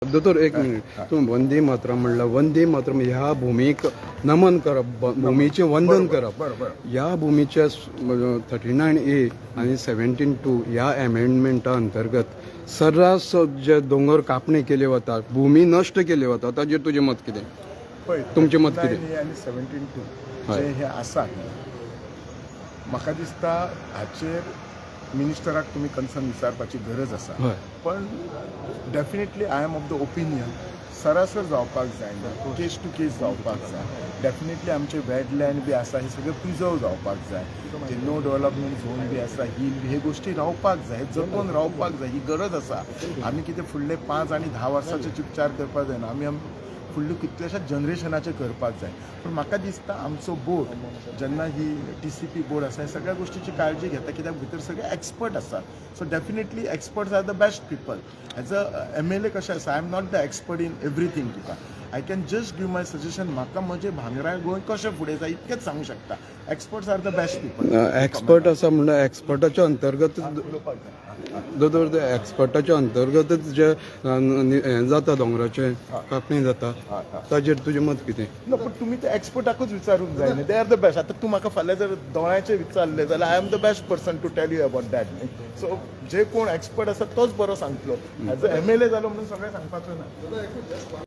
दोतोर एक मिनिट, तुम्ही वंदे मातरम म्हणला. वंदे मातरम ह्या भूमीक नमन करप, भूमीचे वंदन करप. ह्या भूमीच्या 39A आणि 17(2) ह्या अमेंडमेंटा अंतर्गत सर्रास जे दोंगर कापणी केले वता, भूमी नष्ट केले वता, ताजेर तुजें मत कितें? तुमचें मत कितें? आणि 17(2) जे हे आसा, म्हाका दिसता हाचेर मिनिस्टराक तुम्ही कन्सर्न विचारपाची गरज आसा. पण definitely I am of the opinion सरासर जावपाक जायना, केस टू केस जावपाक जाय. डेफिनेटली आमचे वेटलँड बी आसा हे सगळे प्रिजर्व जावपाक जाय. जे नो डेव्हलपमेंट झोन बी आसा हे गोष्टी रावपाक जाय, जपून रावपाक जाय, ही गरज आसा. आमी कितें फुडले 5 आणि 10 वर्सांचे चिपचार करपाक जायना, आमी फुडले कितल्याशाच जनरेशनाचे करपाक जाय. पण म्हाका दिसता आमचो बोर्ड जेन्ना ही TCP बोर्ड आसा, हे सगळ्या गोष्टीची काळजी घेता, कित्याक भितर सगळे एक्सपर्ट आसा. So definitely experts are the best people. As a MLA कशें आसा, I am not the expert in everything. तुका I can just give my suggestion. म्हाका म्हजे भांगराय गोंय कशें फुडें जाय इतकेंच सांगूंक शकता. Experts are the best people. Expert आसा म्हणल्यार एक्सपर्टाच्या अंतर्गत दोतोर, ते एक्सपर्टाच्या अंतर्गतच जे हें जाता, दोंगराचे कापणी जाता, ताजेर तुजें मत कितें? ना, पण तुम्ही ते एक्सपर्टाकूच विचारूंक जाय न्ही. They are the best. आतां तूं म्हाका फाल्यां जर दोळ्याचें विचारलें जाल्यार I am the best person to tell you about that. So जे कोण एक्सपर्ट आसा तोच बरो सांगतलो. एज अ MLA जालो म्हणून सगळें सांगपाचो ना.